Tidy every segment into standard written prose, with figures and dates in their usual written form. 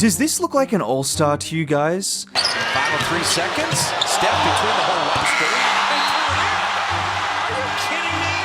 Does this look like an all-star to you guys? Final 3 seconds. Steph between the whole roster. Are you kidding me?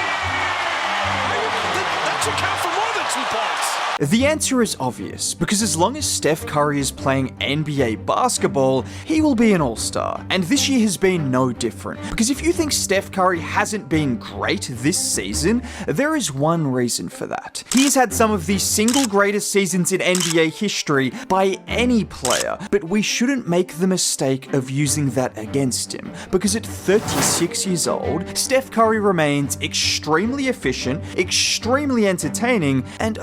That should count for more than 2 points. The answer is obvious, because as long as Steph Curry is playing NBA basketball, he will be an all-star. And this year has been no different. Because if you think Steph Curry hasn't been great this season, there is one reason for that. He's had some of the single greatest seasons in NBA history by any player, but we shouldn't make the mistake of using that against him. Because at 36 years old, Steph Curry remains extremely efficient, extremely entertaining, and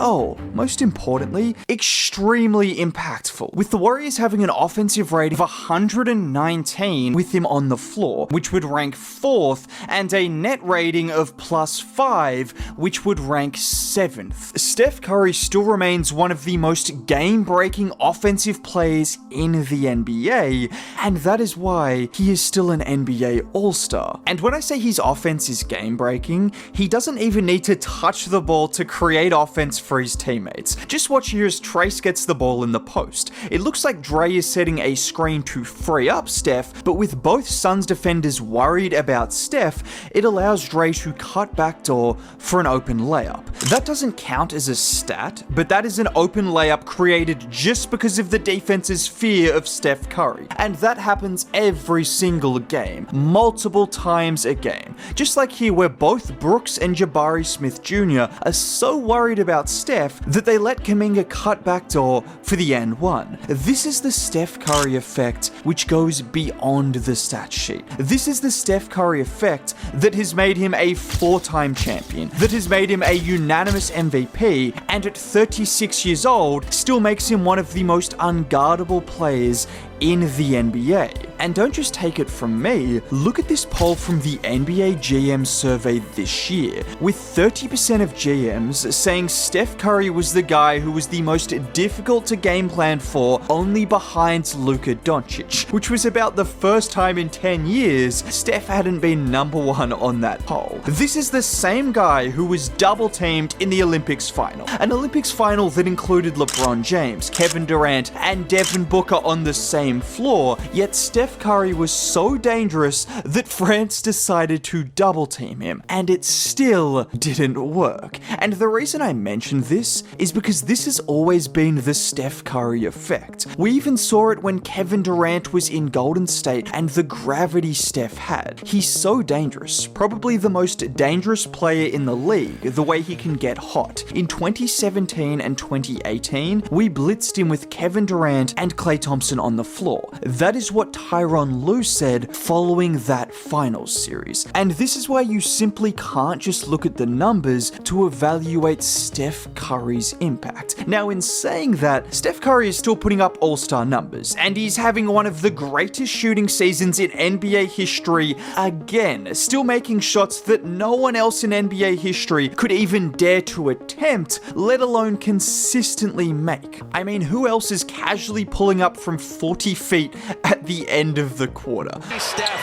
most importantly, extremely impactful. With the Warriors having an offensive rating of 119 with him on the floor, which would rank 4th, and a net rating of +5, which would rank 7th. Steph Curry still remains one of the most game-breaking offensive players in the NBA, and that is why he is still an NBA All-Star. And when I say his offense is game-breaking, he doesn't even need to touch the ball to create offense for his teammates. Just watch here as Trace gets the ball in the post. It looks like Dre is setting a screen to free up Steph, but with both Suns defenders worried about Steph, it allows Dre to cut backdoor for an open layup. That doesn't count as a stat, but that is an open layup created just because of the defense's fear of Steph Curry. And that happens every single game, multiple times a game. Just like here where both Brooks and Jabari Smith Jr. are so worried about Steph that they let Kuminga cut backdoor for the and-1. This is the Steph Curry effect, which goes beyond the stat sheet. This is the Steph Curry effect that has made him a 4-time champion, that has made him a unanimous MVP, and at 36 years old, still makes him one of the most unguardable players in the NBA. And don't just take it from me, look at this poll from the NBA GM survey this year, with 30% of GMs saying Steph Curry was the guy who was the most difficult to game plan for, only behind Luka Doncic, which was about the first time in 10 years Steph hadn't been #1 on that poll. This is the same guy who was double teamed in the Olympics final, an Olympics final that included LeBron James, Kevin Durant, and Devin Booker on the same floor, yet Steph Curry was so dangerous that France decided to double team him, and it still didn't work. And the reason I mention this is because this has always been the Steph Curry effect. We even saw it when Kevin Durant was in Golden State and the gravity Steph had. He's so dangerous, probably the most dangerous player in the league, the way he can get hot. In 2017 and 2018, we blitzed him with Kevin Durant and Klay Thompson on the floor. That is what Tyronn Lue said following that finals series. And this is why you simply can't just look at the numbers to evaluate Steph Curry's impact. Now, in saying that, Steph Curry is still putting up all-star numbers, and he's having one of the greatest shooting seasons in NBA history again, still making shots that no one else in NBA history could even dare to attempt, let alone consistently make. I mean, who else is casually pulling up from 40 feet at the end of the quarter? Steph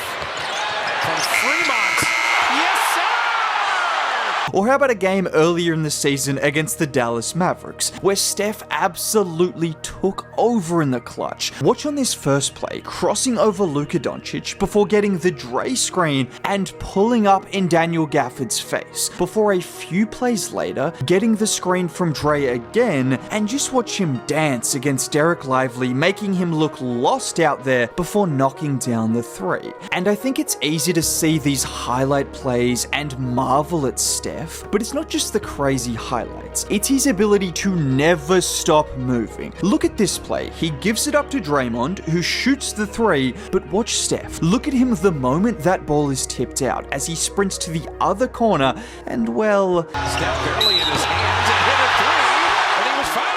from Fremont. Yes, sir! Or how about a game earlier in the season against the Dallas Mavericks, where Steph absolutely took over in the clutch. Watch on this first play, crossing over Luka Doncic before getting the Dre screen and pulling up in Daniel Gafford's face, before a few plays later, getting the screen from Dre again, and just watch him dance against Derek Lively, making him look lost out there before knocking down the 3. And I think it's easy to see these highlight plays and marvel at Steph, but it's not just the crazy highlights, it's his ability to never stop moving. Look at this play, he gives it up to Draymond, who shoots the 3, but watch Steph. Look at him the moment that ball is tipped out, as he sprints to the other corner, and well... Steph barely in his hands and hit a 3, and he was fouled!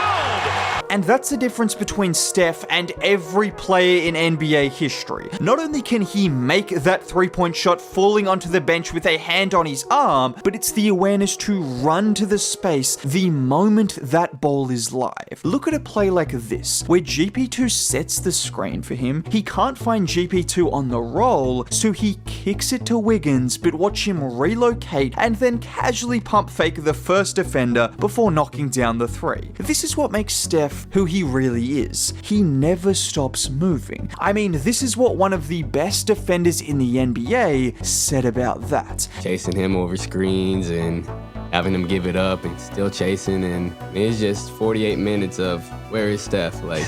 And that's the difference between Steph and every player in NBA history. Not only can he make that three-point shot falling onto the bench with a hand on his arm, but it's the awareness to run to the space the moment that ball is live. Look at a play like this, where GP2 sets the screen for him, he can't find GP2 on the roll, so he kicks it to Wiggins, but watch him relocate and then casually pump fake the first defender before knocking down the 3. This is what makes Steph who he really is. He never stops moving. I mean, this is what one of the best defenders in the NBA said about that. Chasing him over screens and having him give it up and still chasing, and it's just 48 minutes of where is Steph? Like,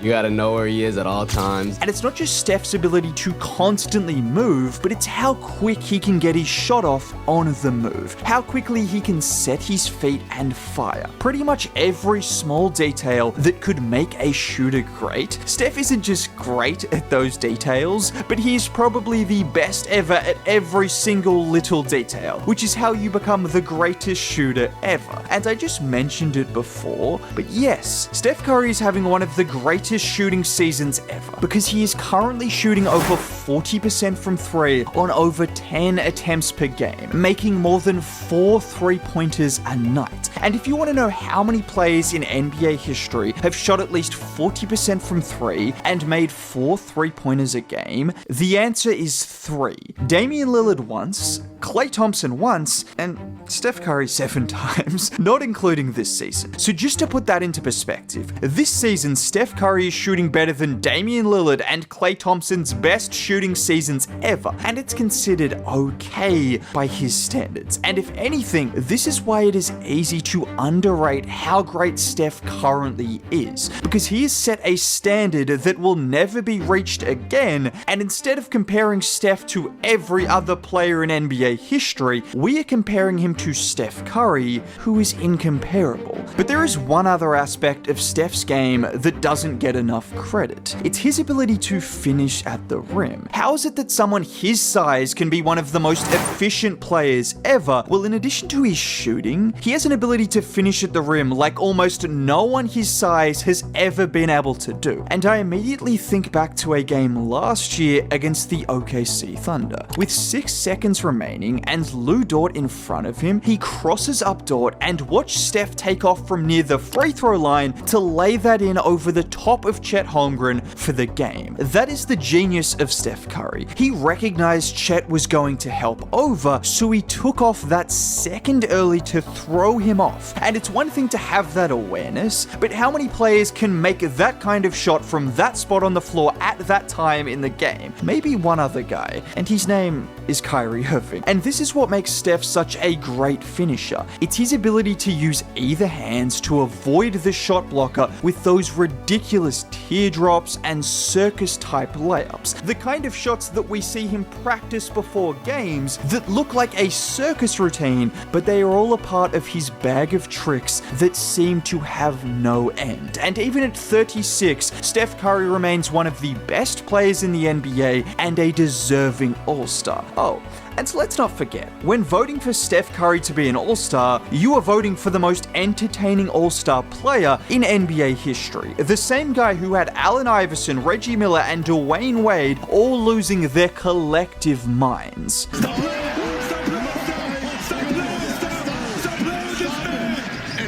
you gotta know where he is at all times. And it's not just Steph's ability to constantly move, but it's how quick he can get his shot off on the move, how quickly he can set his feet and fire. Pretty much every small detail that could make a shooter great. Steph isn't just great at those details, but he is probably the best ever at every single little detail, which is how you become the greatest shooter ever. And I just mentioned it before, but yes, Steph Curry is having one of the greatest shooting seasons ever, because he is currently shooting over 40% from 3 on over 10 attempts per game, making more than 4 3-pointers a night. And if you want to know how many players in NBA history have shot at least 40% from 3 and made 4 3-pointers a game, the answer is 3. Damian Lillard once, Klay Thompson once, and Steph Curry 7 times, not including this season. So just to put that into perspective, this season Steph Curry is shooting better than Damian Lillard and Klay Thompson's best shooting seasons ever, and it's considered okay by his standards. And if anything, this is why it is easy to underrate how great Steph currently is, because he has set a standard that will never be reached again, and instead of comparing Steph to every other player in NBA history, we are comparing him to Steph Curry, who is incomparable. But there is one other aspect of Steph's game that doesn't get enough credit. It's his ability to finish at the rim. How is it that someone his size can be one of the most efficient players ever? Well, in addition to his shooting, he has an ability to finish at the rim like almost no one his size has ever been able to do. And I immediately think back to a game last year against the OKC Thunder. With 6 seconds remaining and Lou Dort in front of him, he crosses up Dort and watch Steph take off from near the free throw line to lay that in over the top of Chet Holmgren for the game. That is the genius of Steph Curry. He recognized Chet was going to help over, so he took off that second early to throw him off. And it's one thing to have that awareness, but how many players can make that kind of shot from that spot on the floor at that time in the game? Maybe one other guy, and his name is Kyrie Irving. And this is what makes Steph such a great finisher. It's his ability to use either hands to avoid the shot blocker with those ridiculous teardrops and circus type layups. The kind of shots that we see him practice before games that look like a circus routine, but they are all a part of his bag of tricks that seem to have no end. And even at 36, Steph Curry remains one of the best players in the NBA and a deserving All-Star. Oh, and so let's not forget, when voting for Steph Curry to be an All-Star, you are voting for the most entertaining All-Star player in NBA history. The same guy who had Allen Iverson, Reggie Miller, and Dwayne Wade all losing their collective minds. And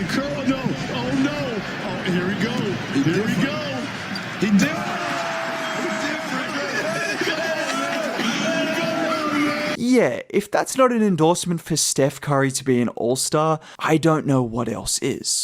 Curl, no, oh no, oh, here we go, here we go, he did it. Yeah, if that's not an endorsement for Steph Curry to be an All-Star, I don't know what else is.